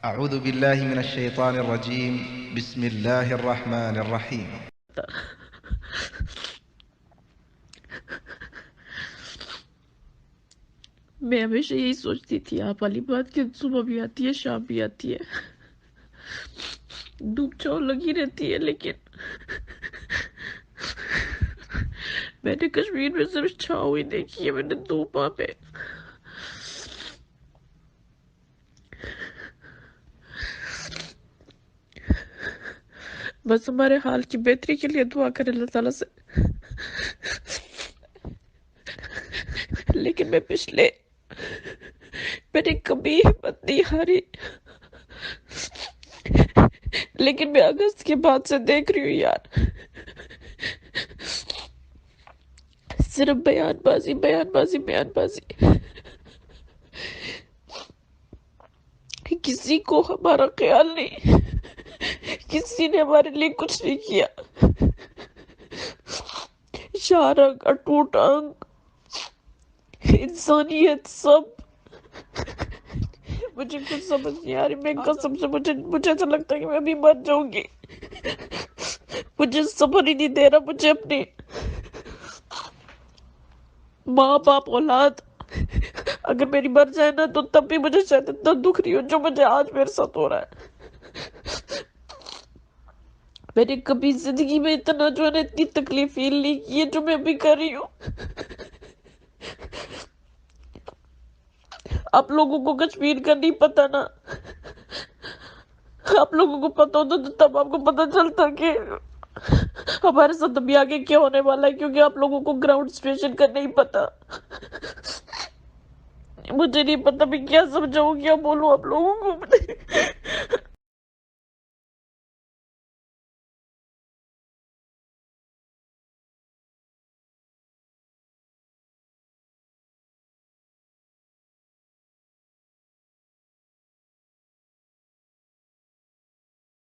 اعوذ باللہ من الشیطان الرجیم بسم اللہ الرحمن الرحیم۔ میں ہمیشہ یہی سوچتی تھی آپ والی بات کہ صبح بھی آتی ہے شام بھی آتی ہے، دھوپ چھاؤں لگی رہتی ہے، لیکن میں نے کشمیر میں صرف چھاؤں ہی دیکھی ہے، میں نے دھوپ وہاں پہ۔ بس ہمارے حال کی بہتری کے لیے دعا کریں اللہ تعالیٰ سے۔ لیکن میں نے کبھی ہمت نہیں ہاری، لیکن میں اگست کے بعد سے دیکھ رہی ہوں یار، صرف بیان بازی بیان بازی بیان بازی، کسی کو ہمارا خیال نہیں، کسی نے ہمارے لیے کچھ نہیں کیا، شارنگ اٹوٹ انگ انسانیت سب، مجھے کچھ سمجھ نہیں آ رہی، میں قسم سے مجھے ایسا لگتا ہے کہ میں ابھی مر جاؤں گی، مجھے صبر ہی نہیں دے رہا، مجھے اپنی ماں باپ اولاد اگر میری مر جائے نا تو تب بھی مجھے شاید اتنا دکھ نہیں ہو جو مجھے آج میرے ساتھ ہو رہا ہے۔ میں نے کبھی زندگی میں اتنا جو ہے نا اتنی تکلیف فیل نہیں کی ہے جو میں ابھی کر رہی ہوں۔ آپ لوگوں کو کشمیر کا نہیں پتا نا، آپ لوگوں کو پتا ہوتا تو تب آپ کو پتا چلتا کہ ہمارے ساتھ ابھی آگے کیا ہونے والا ہے، کیونکہ آپ لوگوں کو گراؤنڈ سچویشن کا نہیں پتا۔ مجھے نہیں پتا میں کیا سمجھاؤں کیا بولوں آپ لوگوں کو۔